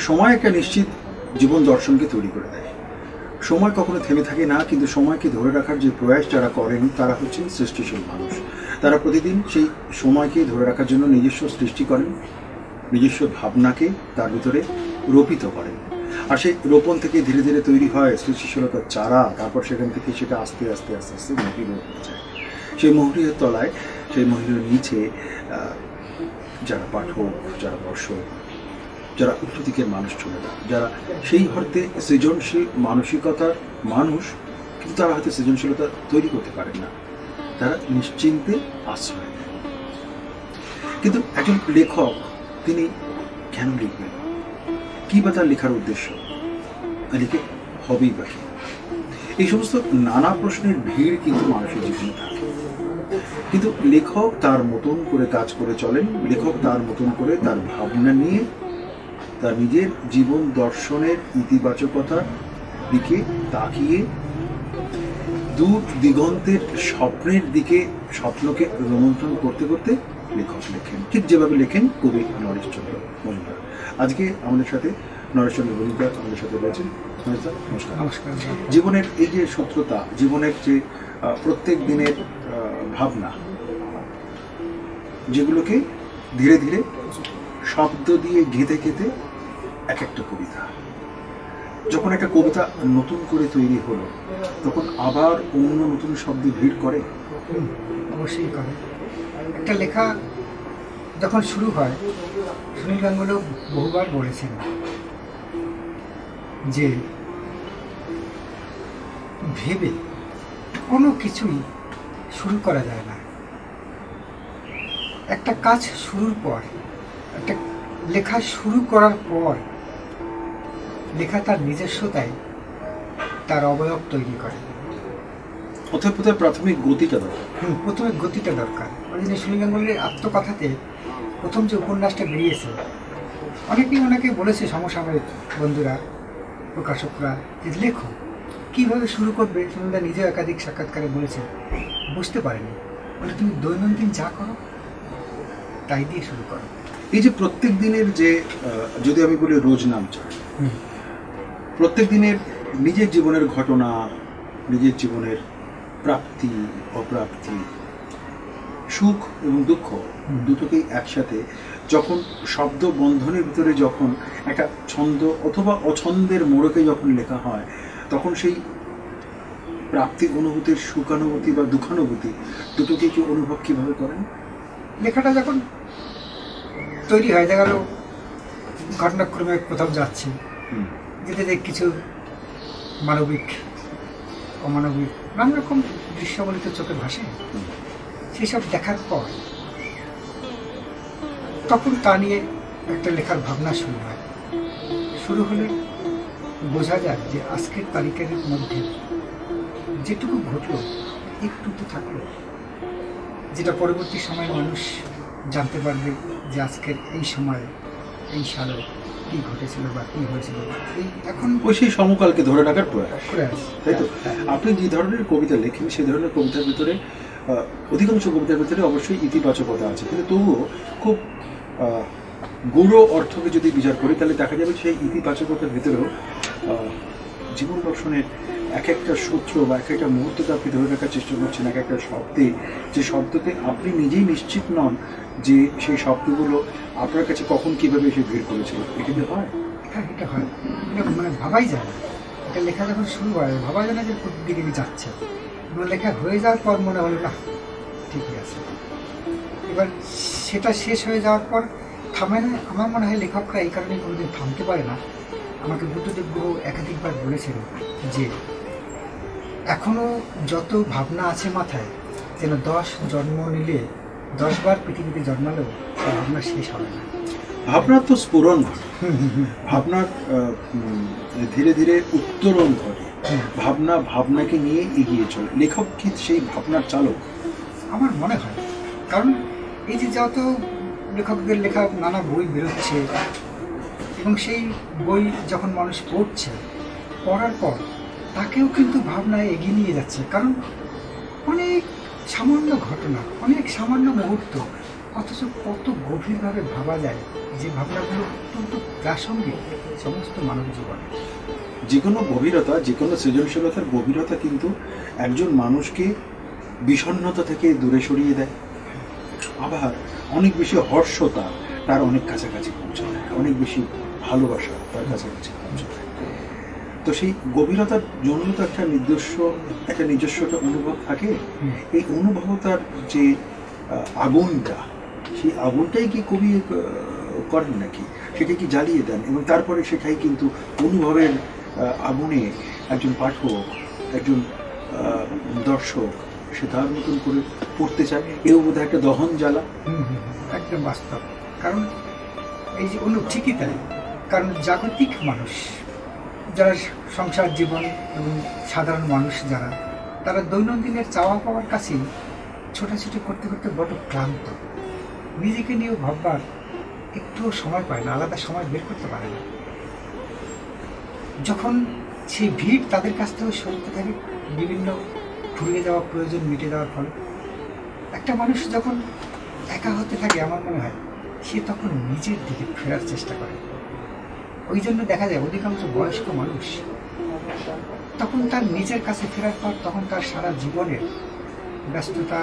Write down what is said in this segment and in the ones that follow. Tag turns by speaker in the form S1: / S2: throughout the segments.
S1: সময় একটা নিশ্চিত জীবন দর্শনকে তৈরি করে দেয়। সময় কখনো থেমে থাকে না, কিন্তু সময়কে ধরে রাখার যে প্রয়াস যারা করেন তারা হচ্ছেন সৃষ্টিশীল মানুষ। তারা প্রতিদিন সেই সময়কে ধরে রাখার জন্য নিজস্ব সৃষ্টি করেন, নিজস্ব ভাবনাকে তার ভিতরে রোপিত করেন। আর সেই রোপণ থেকে ধীরে ধীরে তৈরি হয় সৃষ্টিশীলতার চারা। তারপর সেখান থেকে সেটা আস্তে আস্তে আস্তে আস্তে মহির হয়ে যায়। সেই মহুরির তলায়, সেই মহিরের নিচে যারা পাঠক, যারা দর্শক, যারা উল্টো দিকের মানুষ চলে যায়, যারা সেই অর্থে সৃজনশীল মানসিকতার মানুষ, কিন্তু তারা হয়তো সৃজনশীলতা তৈরি করতে পারেন না, তারা নিশ্চিন্তে আশ্রয় নেয়। কিন্তু একজন লেখক তিনি কেন লিখবেন? কি বা তার লেখার উদ্দেশ্য? লিখে হবেই বা কি? এই সমস্ত নানা প্রশ্নের ভিড় কিন্তু মানুষের জীবনে থাকে। কিন্তু লেখক তার মতন করে কাজ করে চলেন। লেখক তার মতন করে তার ভাবনা নিয়ে তার নিজের জীবন দর্শনের ইতিবাচকতার দিকে তাকিয়ে দূর দিগন্তের স্বপ্নের দিকে স্বপ্নকে রোমন্থন করতে করতে লেখক লেখেন, ঠিক যেভাবে লেখেন কবি নরেশচন্দ্র মজুমদার। আজকে আমাদের সাথে নরেশচন্দ্র মজুমদার আমাদের সাথে রয়েছেন। নমস্কার।
S2: নমস্কার।
S1: জীবনের এই যে সূত্রতা, জীবনের যে প্রত্যেক দিনের ভাবনা, যেগুলোকে ধীরে ধীরে শব্দ দিয়ে গেঁথে গেঁথে এক একটা কবিতা, যখন একটা কবিতা নতুন করে তৈরি হলো তখন আবার অন্য নতুন শব্দ ভিড় করে।
S2: অবশ্যই করে। একটা লেখা যখন শুরু হয়, সুনীল গাঙ্গুলি বহুবার বলেছেন যে ভেবে কোনো কিছুই শুরু করা যায় না। একটা কাজ শুরুর পর, একটা লেখা শুরু করার পর লেখা তার নিজস্বতায় তার অবয়ব তৈরি করে।
S1: কোথায় প্রাথমিক গতিটা দরকার।
S2: প্রথমে গতিটা দরকার। ওই জন্য সুনীল গাঙ্গুলির আত্মকথাতে প্রথম যে উপন্যাসটা বেরিয়েছে, অনেকেই ওনাকে বলেছে সমসাময়িক বন্ধুরা, প্রকাশকরা, যে লেখো, কীভাবে শুরু করবে। সুনীলদা নিজেও একাধিক সাক্ষাৎকারে বলেছে বুঝতে পারেনি, বলে তুমি দৈনন্দিন যা করো তাই দিয়ে শুরু করো।
S1: এই যে প্রত্যেক দিনের যে, যদি আমি বলি রোজ নাম চাই, প্রত্যেক দিনের নিজের জীবনের ঘটনা, নিজের জীবনের প্রাপ্তি অপ্রাপ্তি, সুখ এবং দুঃখ দুটোকেই একসাথে যখন শব্দ বন্ধনের ভিতরে যখন একটা ছন্দ অথবা অছন্দের মোড়কে যখন লেখা হয়, তখন সেই প্রাপ্তি অনুভূতির সুখানুভূতি বা দুঃখানুভূতি দুটোকে কি অনুভব কিভাবে করেন?
S2: লেখাটা যখন তৈরি হয়, দেখা গেল ঘটনাক্রমে কোথাও যাচ্ছি, যেতে যে কিছু মানবিক অমানবিক নানা রকম দৃশ্যাবলিত চোখে ভাসে, সেসব দেখার পর তখন তা নিয়ে একটা লেখার ভাবনা শুরু হয়। শুরু হলে বোঝা যায় যে আজকের তারিখের মধ্যে যেটুকু ঘটলো একটু তো থাকলো, যেটা পরবর্তী সময়ে মানুষ জানতে পারবে যে আজকের এই সময়ে এই সালে কী ঘটেছিল বা কী হয়েছিল। এই এখন
S1: ওই সেই সমকালকে ধরে রাখার প্রয়াস, তাই তো?
S2: হ্যাঁ।
S1: আপনি যে ধরনের কবিতা লেখেন সেই ধরনের কবিতার ভিতরে অধিকাংশ কবিতার ভিতরে অবশ্যই ইতিবাচকতা আছে, কিন্তু তবুও খুব গূঢ় অর্থকে যদি বিচার করি তাহলে দেখা যাবে সেই ইতিবাচকতার ভিতরেও জীবন দর্শনের এক একটা সূত্র বা এক একটা মুহূর্তকে আপনি ধরে রাখার চেষ্টা করছেন। এক একটা শব্দে, যে শব্দতে আপনি নিজেই নিশ্চিত নন যে সেই শব্দগুলো আপনার কাছে কখন কীভাবে এসে ভিড় করেছিল। এটা কি হয়?
S2: হ্যাঁ, এটা হয়। এটা মানে ভাবাই যায় না। এটা লেখা যখন শুরু হয় ভাবা যায় না যে দিকে যাচ্ছে। এবং লেখা হয়ে যাওয়ার পর মনে হলো না ঠিকই আছে। এবার সেটা শেষ হয়ে যাওয়ার পর থামে না। আমার মনে হয় লেখকরা এই কারণে কোনোদিন থামতে পারে না। আমাকে বুদ্ধদেব গুরু একাধিকবার বলেছিল যে এখনও যত ভাবনা আছে মাথায়, যেন 10 জন্ম নিলে 10 বার পৃথিবীতে জন্মালেও ভাবনা শেষ হবে না।
S1: ভাবনার তো স্ফুরণ ঘটে, ভাবনার ধীরে ধীরে উত্তরণ ঘটে, ভাবনাকে নিয়ে এগিয়ে চলে। লেখক কি সেই ভাবনার চালক?
S2: আমার মনে হয়, কারণ এই যে যত লেখকদের লেখা নানা বই বেরোচ্ছে এবং সেই বই যখন মানুষ পড়ছে, পড়ার পর তাকেও কিন্তু ভাবনায় এগিয়ে নিয়ে যাচ্ছে। কারণ অনেক সামান্য ঘটনা, অনেক সামান্য মুহূর্ত, অথচ কত গভীরভাবে ভাবা যায়, যে ভাবনাগুলো অত্যন্ত প্রাসঙ্গিক সমস্ত মানব জীবনে।
S1: যে কোনো গভীরতা, যে কোনো সৃজনশীলতার গভীরতা কিন্তু একজন মানুষকে বিষণ্ণতা থেকে দূরে সরিয়ে দেয়, আবার অনেক বেশি হর্ষতা তার অনেক কাছাকাছি পৌঁছে দেয়, অনেক বেশি ভালোবাসা তার কাছাকাছি পৌঁছে দেয়। তো সেই গভীরতার জন্য তো একটা নিজস্ব একটা অনুভব থাকে। এই অনুভবতার যে আগুনটা, সেই আগুনটাই কি কবি করেন নাকি, সেটা কি জ্বালিয়ে দেন, এবং তারপরে সেটাই কিন্তু অনুভবের আগুনে একজন পাঠক, একজন দর্শক সে তার মতন করে পড়তে চায়। এও বোধহয় একটা দহন জ্বালা।
S2: একদম বাস্তব। কারণ এই যে ঠিকই তাই, কারণ জাগতিক মানুষ যারা, সংসার জীবন এবং সাধারণ মানুষ যারা, তারা দৈনন্দিনের চাওয়া পাওয়ার কাছেই ছোটাছুটি করতে করতে বড় ক্লান্ত, নিজেকে নিয়েও ভাববার একটুও সময় পায় না, আলাদা সময় বের করতে পারে না। যখন সেই ভিড় তাদের কাছ থেকে সরতে থাকে, বিভিন্ন ফুরিয়ে যাওয়া প্রয়োজন মিটে যাওয়ার ফলে, একটা মানুষ যখন একা হতে থাকে, আমার মনে হয় সে তখন নিজের দিকে ফেরার চেষ্টা করে। ওই জন্য দেখা যায় অধিকাংশ বয়স্ক মানুষ তখন তার নিজের কাছে ফেরার পর, তখন তার সারা জীবনের ব্যস্ততা,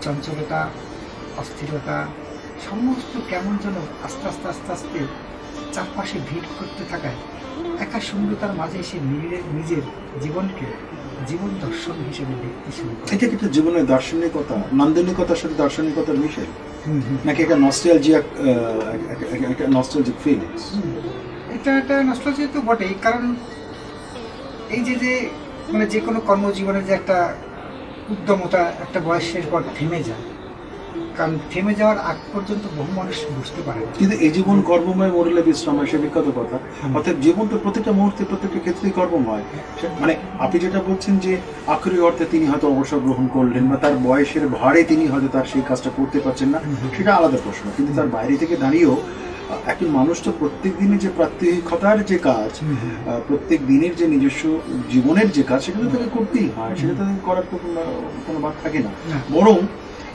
S2: চঞ্চলতা, অস্থিরতা সমস্ত কেমন যেন আস্তে আস্তে আস্তে আস্তে চারপাশে ভিড় করতে থাকায় একা শূন্যতার মাঝে সে নিজের জীবনকে জীবন দর্শন হিসেবে দেখতে শুরু করে।
S1: এটা একটা জীবনের দার্শনিকতা, নান্দনিকতার সাথে দার্শনিকতার মিশেল, নাকি একটা নস্টালজিক ফিলিংস?
S2: এটা একটা নস্টালজি তো বটেই, কারণ এই যে মানে যে কোনো কর্মজীবনে যে একটা উদ্যমতা একটা বয়সের পর থেমে যায়, কারণ থেমে যাওয়ার আগ পর্যন্ত বহু মানুষ বুঝতে পারে না।
S1: কিন্তু এই জীবন কর্মময়, মরলে বিশ্রাময়, সে বিখ্যাত কথা। অর্থাৎ জীবন তো প্রত্যেকটা মুহূর্তে, প্রত্যেকটা ক্ষেত্রেই কর্মময়। মানে আপনি যেটা বলছেন যে আখরি অর্থে তিনি হয়তো অবসর গ্রহণ করলেন, বা তার বয়সের ভারে তিনি হয়তো তার সেই কাজটা করতে পারছেন না, সেটা আলাদা প্রশ্ন। কিন্তু তার বাইরে থেকে দাঁড়িয়েও একজন মানুষ তো প্রত্যেক দিনে যে প্রাত্যহিকতার যে কাজ, প্রত্যেক দিনের যে নিজস্ব জীবনের যে কাজ, সেটা তো তাকে করতেই হয়, সেটা তাদের করার তো কোনো বাদ থাকে না।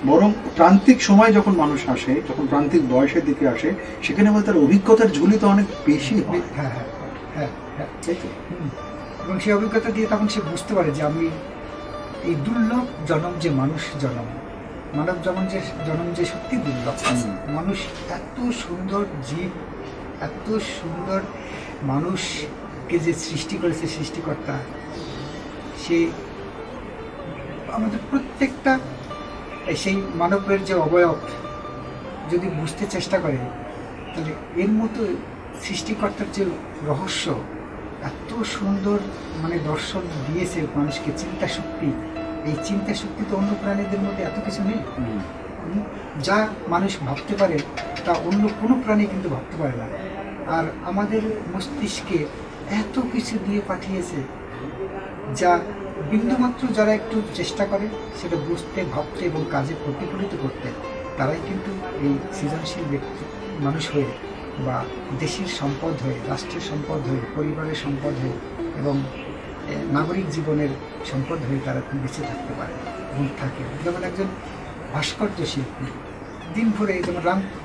S1: বরং প্রান্তিক সময় যখন মানুষ আসে, যখন প্রান্তিক বয়সের দিকে আসে, সেখানে আমাদের তার অভিজ্ঞতার ঝুলি তো অনেক বেশি হয়।
S2: এবং সেই অভিজ্ঞতা দিয়ে তখন সে বুঝতে পারে যে আমি এই দুর্লভ জনম, যে মানুষ জনম, মানব জনম যে সত্যি দুর্লভ। মানুষ এত সুন্দর জীব, এত সুন্দর মানুষকে যে সৃষ্টি করেছে সৃষ্টিকর্তা, সে আমাদের প্রত্যেকটা সেই মানবের যে অবয়ব যদি বুঝতে চেষ্টা করে, তাহলে এর মতো সৃষ্টিকর্তার যে রহস্য, এত সুন্দর মানে দর্শন দিয়েছে মানুষকে, চিন্তা শক্তি, এই চিন্তা শক্তি তো অন্য প্রাণীদের মধ্যে এত কিছু নেই। যা মানুষ ভাবতে পারে তা অন্য কোনো প্রাণী কিন্তু ভাবতে পারে না। আর আমাদের মস্তিষ্কে এত কিছু দিয়ে পাঠিয়েছে, যা বিন্দুমাত্র যারা একটু চেষ্টা করে সেটা বুঝতে, ভাবতে এবং কাজে প্রতিফলিত করতে, তারাই কিন্তু এই সৃজনশীল ব্যক্তি মানুষ হয়ে, বা দেশের সম্পদ হয়ে, রাষ্ট্রের সম্পদ হয়ে, পরিবারের সম্পদ হয়ে এবং নাগরিক জীবনের সম্পদ হয়ে তারা বেঁচে থাকতে পারে এবং থাকে। যেমন একজন ভাস্কর্য শিল্পী দিন ভরে, যেমন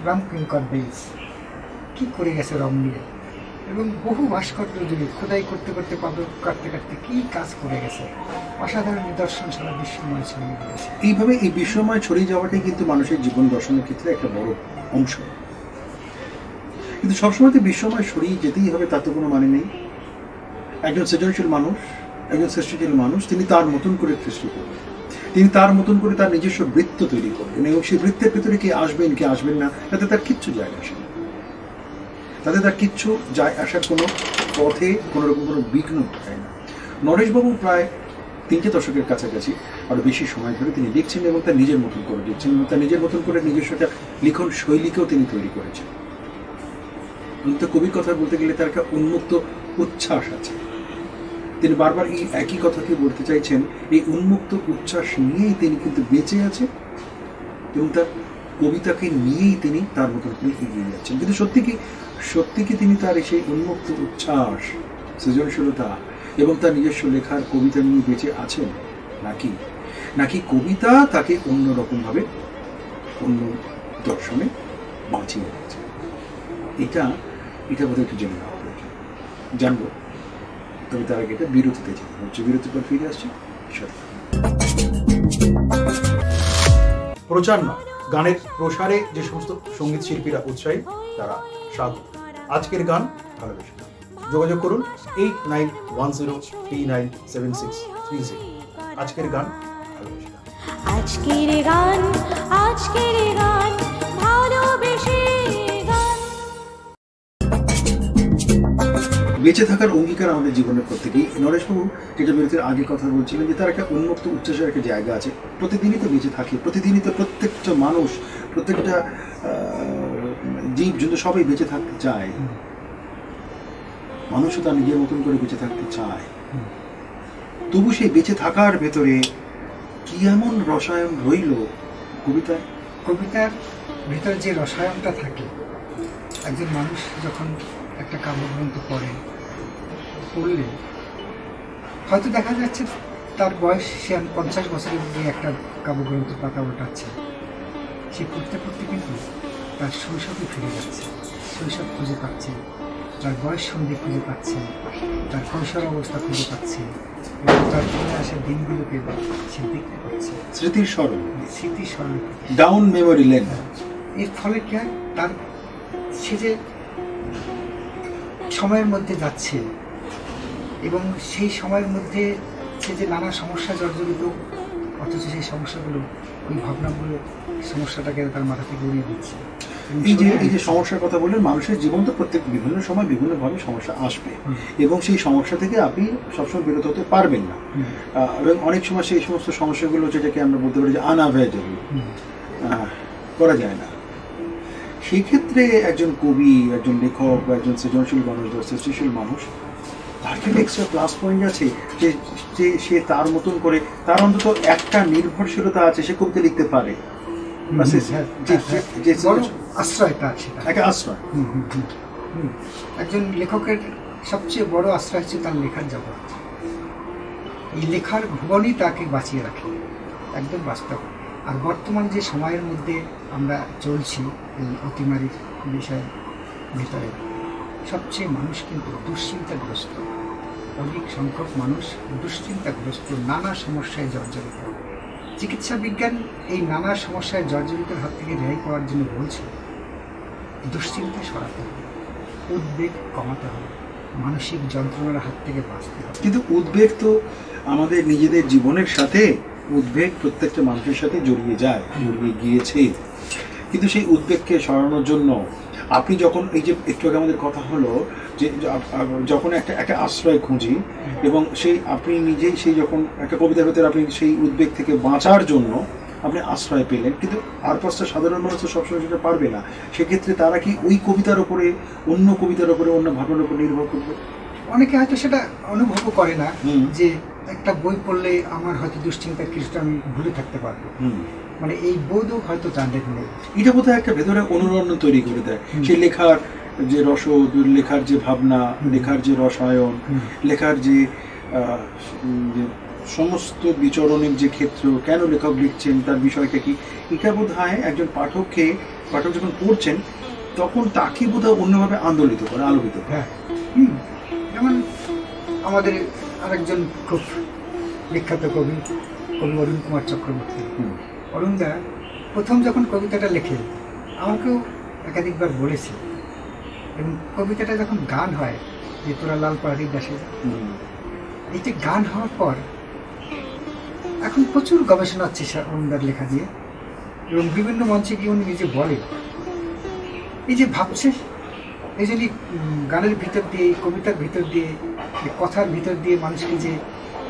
S2: রামকিঙ্কর বেইজ কী করে গেছে রং নিয়ে, এবং বহু ভাস্কর্য জুড়ে খোদাই করতে করতে, পাথর কাটতে কাটতে কী কাজ করে গেছে, অসাধারণ নিদর্শন সারা বিশ্বময় ছড়িয়ে দিয়েছে।
S1: এইভাবে এই বিশ্বময় ছড়িয়ে যাওয়াটাই কিন্তু মানুষের জীবন দর্শনের ক্ষেত্রে একটা বড় অংশ। কিন্তু সবসময় তো বিশ্বময় ছড়িয়ে যেতেই হবে তা তো কোনো মানে নেই। একজন সৃজনশীল মানুষ, একজন সৃষ্টিশীল মানুষ, তিনি তার মতন করে সৃষ্টি করবেন, তিনি তার মতন করে তার নিজস্ব বৃত্ত তৈরি করবেন, এবং সেই বৃত্তের ভেতরে কে আসবেন কে আসবেন না, তাতে তার কিচ্ছু যায় আসে না, তাতে তার কিচ্ছু যায় আসার কোনো পথে কোনো রকম কোনো বিঘ্ন ঘটায় না। নরেশবাবু প্রায় 3টে দশকের কাছাকাছি, আরও বেশি সময় ধরে তিনি লিখছেন, এবং তার নিজের মতন করে লিখছেন, এবং তার নিজের মতন করে নিজস্ব একটা লিখন শৈলীকেও তিনি তৈরি করেছেন। কিন্তু কবির কথা বলতে গেলে তার একটা উন্মুক্ত উচ্ছ্বাস আছে। তিনি বারবার এই একই কথাকে বলতে চাইছেন, এই উন্মুক্ত উচ্ছ্বাস নিয়েই তিনি কিন্তু বেঁচে আছে, এবং তার কবিতাকে নিয়েই তিনি তার মতন করে এগিয়ে যাচ্ছেন। কিন্তু সত্যি কি তিনি তার সেই উন্মুক্ত উচ্ছ্বাস, সৃজনশীলতা এবং তার নিজস্ব লেখার কবিতা নিয়ে বেঁচে আছেন, নাকি কবিতা তাকে অন্যরকমভাবে অন্য দর্শনে বাঁচিয়ে রেখেছে। এটা এটা বোধহয় একটু জেনে নেওয়া প্রয়োজন, জানবো। তবে তার আগে এটা বিরতিতে যেতে হচ্ছে, বিরতির পর ফিরে আসছে। প্রচার নয়, গানের প্রসারে যে সমস্ত সঙ্গীত শিল্পীরা উৎসাহী তারা স্বাগত। আজকের গান ভালোবেসে গান। যোগাযোগ করুন 8910397630। আজকের গান ভালোবেসে গান।
S3: আজকের গান, আজকের গান, ভালোবেসে গান।
S1: বেঁচে থাকার অঙ্গীকার আমাদের জীবনের প্রত্যেকেই। নরেশবাবু যেটা বিরতির আগে কথা বলছিলেন যে তার একটা উন্মুক্ত উচ্ছ্বাসের একটা জায়গা আছে, প্রতিদিনই তো বেঁচে থাকে, প্রতিদিনই তো প্রত্যেকটা মানুষ, প্রত্যেকটা জীব জন্তু সবাই বেঁচে থাকতে চায়। মানুষও তার নিজের মতন করে বেঁচে থাকতে চায়। তবু সেই বেঁচে থাকার ভেতরে কি এমন রসায়ন রইল কবিতায়?
S2: কবিতার ভিতরে যে রসায়নটা থাকে, একজন মানুষ যখন একটা কাব্যগ্রন্থ পড়লে হয়তো দেখা যাচ্ছে তার বয়স, সে 50 বছরের মধ্যে একটা কাব্যগ্রন্থ পাতা ওঠাচ্ছে, সে পড়তে পড়তে কিন্তু তার শৈশবে ফিরে যাচ্ছে, শৈশব খুঁজে পাচ্ছে, তার বয়স সন্ধি খুঁজে পাচ্ছে, তার কৈশোর অবস্থা খুঁজে পাচ্ছে, এবং তার ফিরে আসা দিনগুলোকে সে দেখতে পাচ্ছে,
S1: স্মৃতির স্মরণ,
S2: স্মৃতি স্মরণ,
S1: ডাউন মেমোরি লেন।
S2: এর ফলে কি হয়, তার সে যে সময়ের মধ্যে যাচ্ছে এবং সেই সময়ের মধ্যে সে যে নানা সমস্যা জর্জরিত, অথচ সেই সমস্যাগুলো, ওই ভাবনাগুলো সমস্যাটাকে তার মাথা থেকে উড়িয়ে দিচ্ছে।
S1: এই যে সমস্যার কথা বললেন, মানুষের জীবন তো প্রত্যেক বিভিন্ন সময় বিভিন্নভাবে সমস্যা আসবে, এবং সেই সমস্যা থেকে আপনি সবসময় বিরত হতে পারবেন না। এবং অনেক সময় সেই সমস্ত সমস্যাগুলো, যেটাকে আমরা বলতে পারি যে আনঅ্যাভয়েডেবল, করা যায় না। সেই ক্ষেত্রে একজন কবি, একজন লেখক বা একজন সৃজনশীল মানুষ বা সৃষ্টিশীল মানুষ, তার কিন্তু এক্সট্রা প্লাস পয়েন্ট আছে যে সে তার মতন করে, তার অন্তত একটা নির্ভরশীলতা আছে, সে কবিতা লিখতে পারে।
S2: আশ্রয় তার, সেটা
S1: একটা আশ্রয়।
S2: একজন লেখকের সবচেয়ে বড় আশ্রয় হচ্ছে তার লেখার জগৎ। এই লেখার ভুবনই তাকে বাঁচিয়ে রাখে, একদম বাস্তব। আর বর্তমান যে সময়ের মধ্যে আমরা চলছি, এই অতিমারির বিষয়ের ভিতরে সবচেয়ে মানুষ কিন্তু দুশ্চিন্তাগ্রস্ত। অনেক সংখ্যক মানুষ দুশ্চিন্তাগ্রস্ত, নানা সমস্যায় জর্জরিত। চিকিৎসা বিজ্ঞান এই নানা সমস্যায় জর্জরিতের হাত থেকে রেহাই পাওয়ার জন্য বলছে দুশ্চিন্তা সরাতে হবে, উদ্বেগ কমাতে হবে, মানসিক যন্ত্রণার হাত থেকে বাঁচতে হবে।
S1: কিন্তু উদ্বেগ তো আমাদের নিজেদের জীবনের সাথে, উদ্বেগ প্রত্যেকটা মানুষের সাথে জড়িয়ে যায়, জড়িয়ে গিয়েছে। কিন্তু সেই উদ্বেগকে সরানোর জন্য আপনি যখন, এই যে একটু আগে আমাদের কথা হলো যে যখন একটা আশ্রয় খুঁজি, এবং সেই আপনি নিজেই সেই যখন একটা কবিতার ভেতরে আপনি সেই উদ্বেগ থেকে বাঁচার জন্য আপনি আশ্রয় পেলেন, কিন্তু আর পাঁচটা সাধারণ মানুষ তো সবসময় সেটা পারবে না। সেক্ষেত্রে তারা কি ওই কবিতার ওপরে, অন্য কবিতার ওপরে, অন্য ভাবনার উপর নির্ভর করবে?
S2: অনেকে হয়তো সেটা অনুভবও করে না, যে একটা বই পড়লে আমার হয়তো দুশ্চিন্তার কিছুটা আমি ভুলে থাকতে পারবো, মানে এই বোধও হয়তো তাদের নেই।
S1: এটা বোধহয় একটা ভেতরে অনুরণন তৈরি করে দেয়। সেই লেখার যে রসদ, লেখার যে ভাবনা, লেখার যে রসায়ন, লেখার যে সমস্ত বিচরণের যে ক্ষেত্র, কেন লেখক লিখছেন, তার বিষয়টা কি, এটা বোধহয় একজন পাঠক যখন পড়ছেন তখন তাকে বোধহয় অন্যভাবে আন্দোলিত করে, আলোকিত করে।
S2: হ্যাঁ, যেমন আমাদের আরেকজন খুব বিখ্যাত কবি অরুণ কুমার চক্রবর্তী। অরুণদা প্রথম যখন কবিতাটা লেখে আমাকেও একাধিকবার বলেছে, এবং কবিতাটা যখন গান হয়, যে তোরা লাল পাহাড়ির দাসে, এই যে গান হওয়ার পর এখন প্রচুর গবেষণা হচ্ছে অরুণদার লেখা দিয়ে, এবং বিভিন্ন মঞ্চে গিয়ে উনি নিজে বলে, এই যে ভাবছে, এই জন্য গানের ভিতর দিয়ে, কবিতার ভিতর দিয়ে, কথার ভিতর দিয়ে মানুষকে যে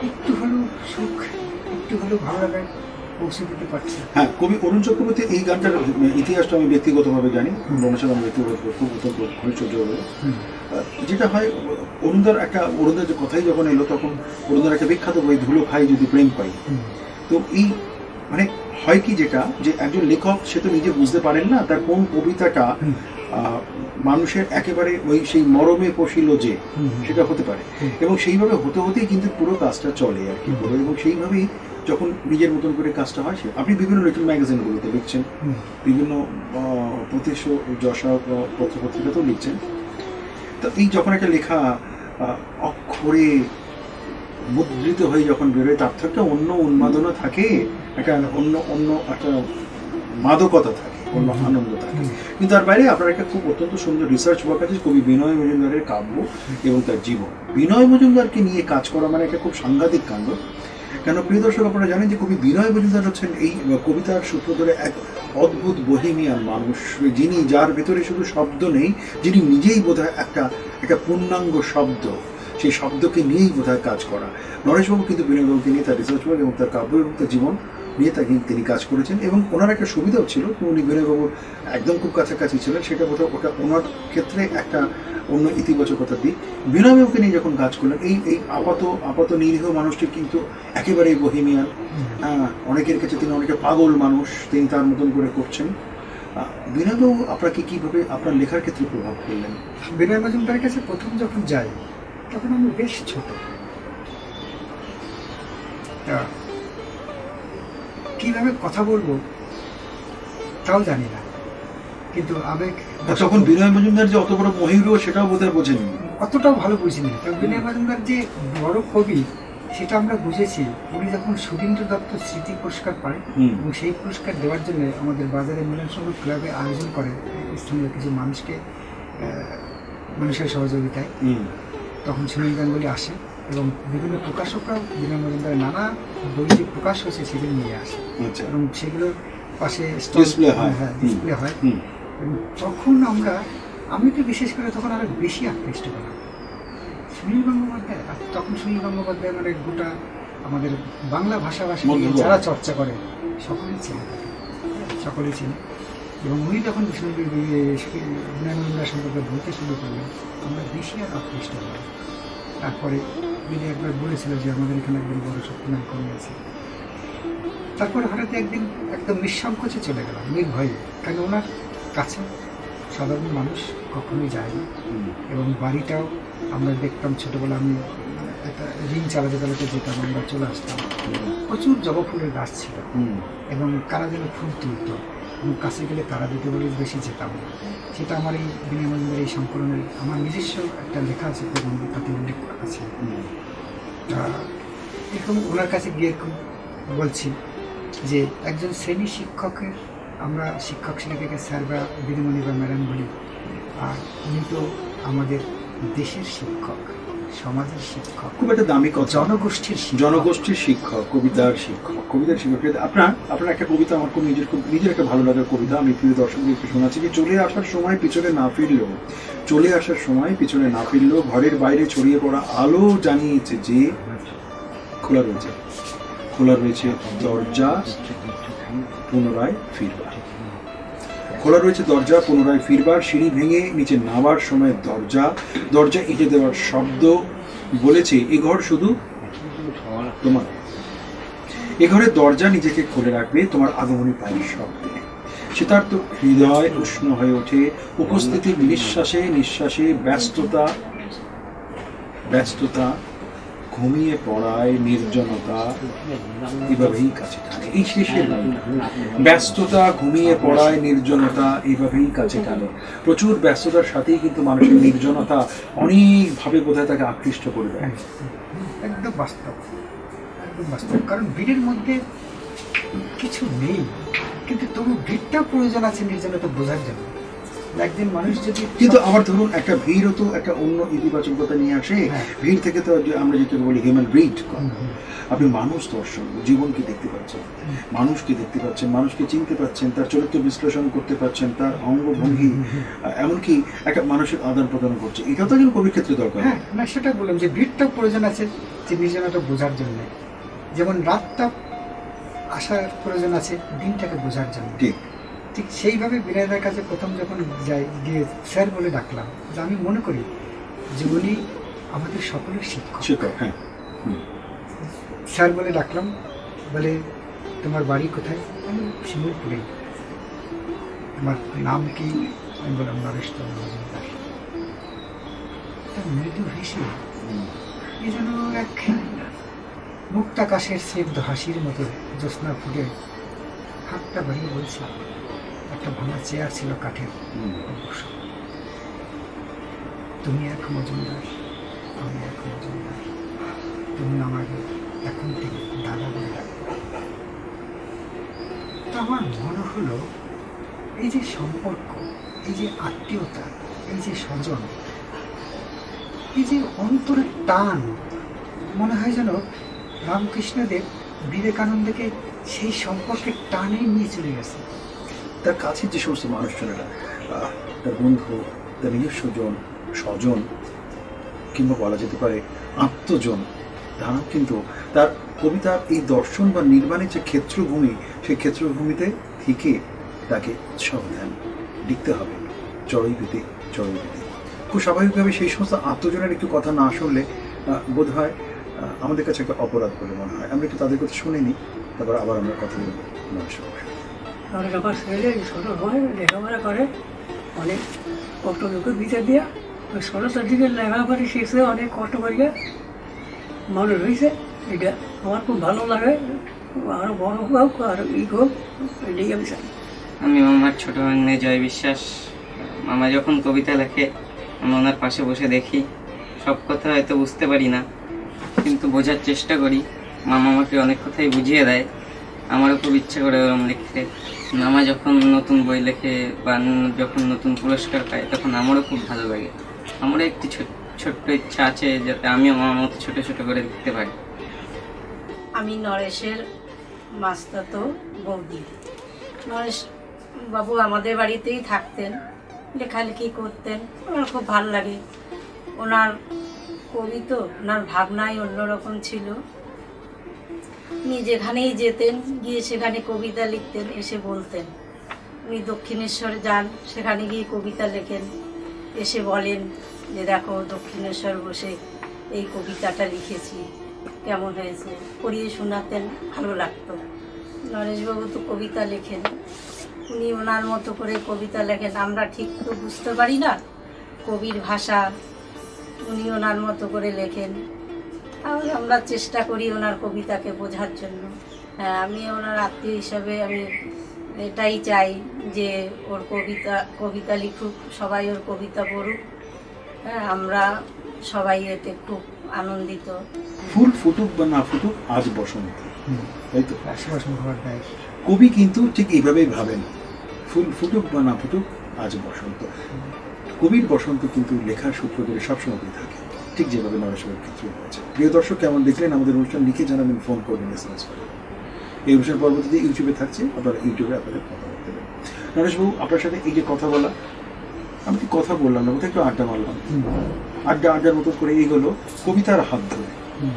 S2: একটু হলেও সুখ, একটু হলেও ভালো লাগায় পৌঁছে দিতে পারছে।
S1: হ্যাঁ, কবি অরুণ চক্রবর্তী এই গানটার ইতিহাসটা আমি ব্যক্তিগতভাবে জানি, রমেশের আমি ব্যক্তিগত ঘনিষ্ঠ। যেটা হয়, অরুণদার যে কথাই যখন এলো, তখন অরুণদার একটা বিখ্যাত বই ধুলো খাই যদি প্রেম পাই। তো এই মানে হয় কি, যেটা যে একজন লেখক সে তো নিজে বুঝতে পারেন না তার কোন কবিতাটা মানুষের একেবারে ওই সেই মরমে পশিল যে, সেটা হতে পারে, এবং সেইভাবে হতে হতেই কিন্তু পুরো কাজটা চলে আর কি, এবং সেইভাবেই যখন নিজের মতন করে কাজটা হয়, আপনি বিভিন্ন লিটল ম্যাগাজিনগুলোতে লিখছেন, বিভিন্ন যশা পত্রপত্রিকাতেও লিখছেন। তো এই যখন একটা লেখা অক্ষরে মুদ্রিত হয়ে যখন বেরোয়, তার তো একটা অন্য উন্মাদনা থাকে, একটা অন্য একটা মাদকতা থাকে, অন্য আনন্দ থাকে। কিন্তু তার বাইরে আপনার একটা খুব অত্যন্ত সুন্দর রিসার্চ ওয়ার্ক আছে কবি বিনয় মজুমদারের কাব্য এবং তার জীবন। বিনয় মজুমদারকে নিয়ে কাজ করা মানে একটা খুব সাংঘাতিক কাণ্ড। কেন প্রিয় দর্শক, আপনারা জানেন যে কবি বিনয় মজুমদার হচ্ছেন এই কবিতার সূত্র ধরে এক অদ্ভুত বহেমিয়ান মানুষ, যার ভেতরে শুধু শব্দ নেই, যিনি নিজেই বোধহয় একটা পূর্ণাঙ্গ শব্দ, সেই শব্দকে নিয়েই বোধহয় কাজ করা। নরেশবাবু কিন্তু বিনয়বাবুকে নিয়ে তার রিসার্চ ওয়ার্ক এবং তার কাব্য এবং তার জীবন নিয়ে তিনি কাজ করেছেন, এবং ওনার একটা সুবিধাও ছিল, উনি বিনয়বাবুর একদম খুব কাছাকাছি ছিলেন, সেটা বোধহয় ওনার ক্ষেত্রে একটা অন্য ইতিবাচকতা দিক। বিনয়বাবুকে নিয়ে যখন কাজ করলেন, এই আপাত নিরীহ মানুষটি কিন্তু একেবারেই বহিমিয়ান, অনেকের কাছে তিনি অনেকে পাগল মানুষ, তিনি তার মতন করে করছেন। বিনয়বাবু আপনাকে কীভাবে আপনার লেখার ক্ষেত্রে প্রভাব ফেললেন?
S2: বিনয় মজুমদারের কাছে প্রথম যখন যাই তখন আমি বেশ ছোট, কিভাবে কথা বলবো তাও জানি না, কিন্তু আবেগ।
S1: তখন বিনয় মজুমদার যে অত বড় মহিরুহ সেটাও বোধহয় বোঝেননি,
S2: অতটাও ভালো বুঝিনি। কারণ বিনয় মজুমদার যে বড় কবি সেটা আমরা বুঝেছি উনি যখন সুধীন্দ্র দত্ত স্মৃতি পুরস্কার পায়, এবং সেই পুরস্কার দেওয়ার জন্য আমাদের বাজারে মিলন সংঘ ক্লাবে আয়োজন করে স্থানীয় কিছু মানুষের সহযোগিতায়, তখন সুনীল গাঙ্গুলি আসে এবং বিভিন্ন প্রকাশকরাও বিনয় মজুমদারের নানা বই যে প্রকাশ হয়েছে সেগুলো নিয়ে আসে, এবং সেগুলোর পাশে ডিসপ্লে হয়। এবং তখন আমি তো বিশেষ করে তখন আরো বেশি আকৃষ্ট পেলাম সুনীল গঙ্গোপাধ্যায়। আর তখন সুনীল গঙ্গোপাধ্যায় মানে গোটা আমাদের বাংলা ভাষাভাষী যারা চর্চা করে সকলেই চেনে, এবং উনি যখন বিনয় মজুমদার সম্পর্কে বলতে শুরু করলেন আমরা বেশি আর আকৃষ্ট হলাম। তারপরে তিনি একবার বলেছিল যে আমাদের এখানে একজন বড় শক্তিমান কমে আছে। তারপরে হঠাৎ একদিন একদম নিঃসংকোচে চলে গেলাম, নির্ভয়ে, কারণ ওনার কাছে সাধারণ মানুষ কখনোই যায়নি, এবং বাড়িটাও আমরা দেখতাম ছোটোবেলা, আমি একটা রিং চালাতে যেতাম, আমরা চলে আসতাম, প্রচুর জবা ফুলের গাছ ছিল, এবং কারা যেন ফুল তুলত, এবং কাছে গেলে তারা দিতে বলে বেশি যেতাম না। সেটা আমার এই বিনয় মজুমদারের এই সংকলনের আমার নিজস্ব একটা লেখা আছে, প্রবন্ধ, তাতে উল্লেখ করা আছে। এরকম ওনার কাছে গিয়ে বলছি যে একজন শ্রেণী শিক্ষকের, আমরা শিক্ষক শ্রেণীকে স্যার বা দিদিমণি বা ম্যাডাম বলি, আর উনি তো আমাদের দেশের শিক্ষক, সমাজের শিক্ষক, খুব একটা দামি কথা, জনগোষ্ঠীর শিক্ষক, কবিতার শিক্ষক। আপনার একটা কবিতা আমার খুব নিজের একটা ভালো লাগার কবিতা, আমি প্রিয় দর্শকদের একটু শোনাচ্ছি যে চলে আসার সময় পিছনে না ফিরলেও ঘরের বাইরে ছড়িয়ে পড়া আলো জানিয়েছে যে খোলা রয়েছে দরজা পুনরায় ফিরবার, সিঁড়ি ভেঙে নিচে নামার সময় দরজা ইটে দেওয়ার শব্দ বলেছে এ ঘর শুধু তোমার, এ ঘরের দরজা নিজেকে খুলে রাখবে তোমার আগমনী পায়ের শব্দে। সে তার তো হৃদয় উষ্ণ হয়ে ওঠে উপস্থিতির নিঃশ্বাসে ব্যস্ততা ঘুমিয়ে পড়ায় নির্জনতা এভাবেই কাছে টানে। এই শেষের ব্যস্ততা ঘুমিয়ে পড়ায় নির্জনতা এভাবেই কাছে টানে। প্রচুর ব্যস্ততার সাথেই কিন্তু মানুষের নির্জনতা অনেকভাবে বোধহয় তাকে আকৃষ্ট করে দেয়। একদম বাস্তব। কারণ ভিড়ের মধ্যে কিছু নেই, কিন্তু তবু ভিড়টাও প্রয়োজন আছে নির্জনতা বোঝার জন্য। একজন মানুষ যদি,
S1: কিন্তু আবার ধরুন একটা ভিড়ও তো একটা অন্য ইতিবাচকতা নিয়ে আসে। ভিড় থেকে তো আমরা যেটা বলি হিউম্যান ব্রিড, আপনি মানুষ দর্শন, জীবনকে দেখতে পাচ্ছেন, মানুষকে চিনতে পাচ্ছেন, তার চরিত্র বিশ্লেষণ করতে পারছেন, তার অঙ্গভঙ্গি, এমনকি একটা মানুষের আদান প্রদান করছে। এটাও তো একজন কবির ক্ষেত্রে দরকার।
S2: হ্যাঁ, না সেটা বললাম যে ভিড়টাও প্রয়োজন আছে যে নির্জনতা বোঝার জন্য, যেমন রাতটা আসার প্রয়োজন আছে দিনটাকে বোঝার জন্য। ঠিক সেইভাবে বিনয়দার কাছে প্রথম যখন গিয়ে স্যার বলে ডাকলাম, যে আমি মনে করি যে উনি আমাদের সকলের শিক্ষক। হ্যাঁ, স্যার বলে ডাকলাম, বলে তোমার বাড়ি কোথায়? আমি শিমুলপুরে। তোমার নাম কি? আমি বললাম নরেশচন্দ্র মজুমদার। মৃদু হেসে এ যেন এক মুক্তাকাশের স্নিগ্ধ হাসির মতো জ্যোৎস্না ফুটে হাতটা বাড়িয়ে বলছিলাম, একটা ভাঙা চেয়ার ছিল কাঠের, অবশ্য। তুমি এক মজুমদার, আমি এক মজুমদার, তুমি আমাকে এখন থেকে দাদা বলে ডাকবে। তো আমার মনে হলো এই যে সম্পর্ক, এই যে আত্মীয়তা, এই যে স্বজন, এই যে অন্তরের টান, মনে হয় যেন রামকৃষ্ণদেব বিবেকানন্দকে সেই সম্পর্কের টানে নিয়ে চলে গেছে।
S1: তার কাছের যে সমস্ত মানুষজনেরা, তার বন্ধু, তার নিজস্ব জন, স্বজন, কিংবা বলা যেতে পারে আত্মজন, তারাও কিন্তু তার কবিতার এই দর্শন বা নির্মাণের যে ক্ষেত্রভূমি, সেই ক্ষেত্রভূমিতে থেকে তাকে উৎসাহ দেন, লিখতে হবে চড়ই পেতে চড়ই পেতে। খুব স্বাভাবিকভাবে সেই সমস্ত আত্মজনের একটু কথা না শুনলে বোধ হয় আমাদের কাছে একটা অপরাধ বলে মনে হয়। আমরা একটু তাদের কথা শুনে নিই, তারপর আবার আমরা কথা বলবো। নমস্কার।
S4: আমার আমার ছেলে ছোটো হয় লেখাপড়া করে, অনেক কষ্ট লোকের বিচার দিয়া ওই 16 দিকে লেখাপড়া শিখছে, অনেক কষ্ট করিয়া মানুষ হয়েছে। এটা আমার খুব ভালো লাগে, আরও বড় হোক আর হোক, এটাই আমি চাই।
S5: আমি মামার ছোট ভাগ্নে জয় বিশ্বাস। মামা যখন কবিতা লেখে আমি ওনার পাশে বসে দেখি। সব কথা হয়তো বুঝতে পারি না, কিন্তু বোঝার চেষ্টা করি। মামা আমাকে অনেক কথাই বুঝিয়ে দেয়। আমারও খুব ইচ্ছা করে ওরকম লিখতে। মামা যখন নতুন বই লেখে বা যখন নতুন পুরস্কার পায়, তখন আমারও খুব ভালো লাগে। আমারও একটি ছোট্ট ইচ্ছা আছে যাতে আমিও মামার মতো ছোটো ছোটো করে লিখতে পারি।
S6: আমি নরেশের মাস্তাতো বৌদি। নরেশ বাবু আমাদের বাড়িতেই থাকতেন, লেখালেখি করতেন, আমার খুব ভালো লাগে। ওনার কবি তো, ওনার ভাবনাই অন্যরকম ছিল। উনি যেখানেই যেতেন, গিয়ে সেখানে কবিতা লিখতেন, এসে বলতেন। উনি দক্ষিণেশ্বরে যান, সেখানে গিয়ে কবিতা লেখেন, এসে বলেন যে দেখো দক্ষিণেশ্বর বসে এই কবিতাটা লিখেছি, কেমন হয়েছে, পড়িয়ে শোনাতেন, ভালো লাগতো। নরেশবাবু তো কবিতা লেখেন, উনি ওনার মতো করে কবিতা লেখেন। আমরা ঠিক তো বুঝতে পারি না কবির ভাষা, উনি ওনার মতো করে লেখেন। তাহলে আমরা চেষ্টা করি ওনার কবিতাকে বোঝার জন্য। হ্যাঁ, আমি ওনার আত্মীয় হিসাবে আমি এটাই চাই যে ওর কবিতা লিখুক, সবাই ওর কবিতা পড়ুক। হ্যাঁ, আমরা সবাই এতে খুব আনন্দিত।
S1: ফুল ফুটুক বা না ফুটুক আজ বসন্ত, তাই তো?
S2: দেয়
S1: কবি কিন্তু ঠিক এইভাবেই ভাবেন, ফুল ফুটুক বা না ফুটুক আজ বসন্ত। কবির বসন্ত কিন্তু লেখার সূত্র ধরে সবসময় থাকে, ঠিক যেভাবে নরেশবাবুর ক্ষেত্রে হয়েছে। প্রিয় দর্শক, কেমন দেখলেন আমাদের অনুষ্ঠান? লিখে জানাবেন, ফোন করবেন, এসএমএস করবেন। এই অনুষ্ঠান পরবর্তীতে ইউটিউবে থাকছে, আপনারা ইউটিউবে আপনাদের কথা বলতে পারেন। নরেশবাবু, আপনার সাথে এই যে কথা বলা, আমি কি কথা বললাম না, বোধহয় একটু আড্ডা মারলাম। আড্ডার মতো করে এগোলো কবিতার হাত ধরে,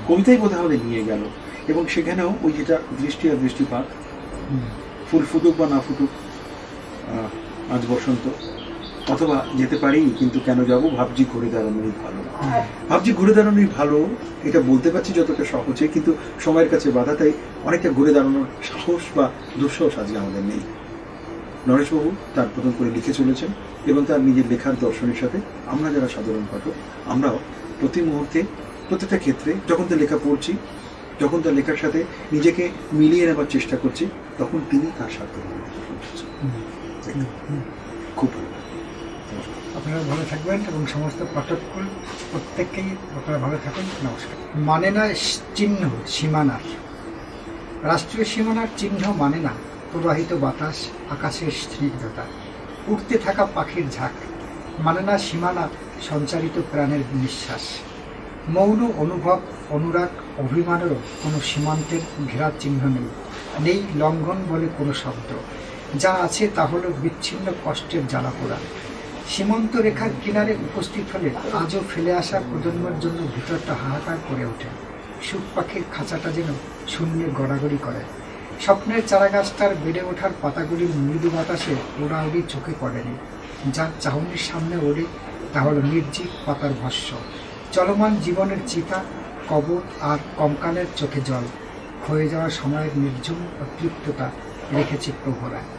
S1: কবিতাই বোধহয় আমাদের নিয়ে গেল। এবং সেখানেও ওই যেটা দৃষ্টি আর দৃষ্টিপাত, ফুল ফুটুক বা না ফুটুক আজ বসন্ত, অথবা যেতে পারি কিন্তু কেন যাব, ভাবছি ঘুরে দাঁড়ানোই ভালো। ভাবছি ঘুরে দাঁড়ানোই ভালো, এটা বলতে পারছি যতটা সহজে, কিন্তু সময়ের কাছে বাধা, তাই অনেকটা ঘুরে দাঁড়ানোর সাহস বা দুঃসাহস আজকে আমাদের নেই। নরেশবাবু তার প্রথম করে লিখে চলেছেন এবং তার নিজের লেখার দর্শনের সাথে আমরা যারা সাধারণ পাঠক, আমরাও প্রতি মুহূর্তে প্রত্যেকটা ক্ষেত্রে যখন তার লেখা পড়ছি, যখন তার লেখার সাথে নিজেকে মিলিয়ে নেবার চেষ্টা করছি, তখন তিনি তার সাথে খুব ভালো।
S2: আপনারা ভালো থাকবেন এবং সমস্ত পাঠককুল প্রত্যেককেই আপনারা ভালো থাকুন। নমস্কার। মানে না চিহ্ন সীমানার, রাষ্ট্রীয় সীমানার চিহ্ন মানে না প্রবাহিত বাতাস, আকাশের স্নিগ্ধতা, উঠতে থাকা পাখির ঝাঁক, মানে না সীমানা সঞ্চারিত প্রাণের নিঃশ্বাস। মৌন অনুভব, অনুরাগ, অভিমানেরও কোনো সীমান্তের ঘেরার চিহ্ন নেই, নেই লঙ্ঘন বলে কোনো শব্দ। যা আছে তা হলো বিচ্ছিন্ন কষ্টের জ্বালাপোড়া। সীমান্ত রেখার কিনারে উপস্থিত হলে আজও ফেলে আসা প্রজন্মের জন্য ভিতরটা হাহাকার করে ওঠে। সুখ পাখির খাঁচাটা যেন শূন্যে গড়াগড়ি করে। স্বপ্নের চারাগাছটার বেড়ে ওঠার পাতাগুলির মৃদু বাতাসে ওড়াউড়ি চোখে পড়েনি। যার চাহনির সামনে ওড়ে তা হলো নির্জীব পাতার ভস্য। চলমান জীবনের চিতা, কবর আর কঙ্কালের চোখে জল, ক্ষয়ে যাওয়ার সময়ের নির্ঝুম অতৃপ্ততা রেখেছে প্রহরায়।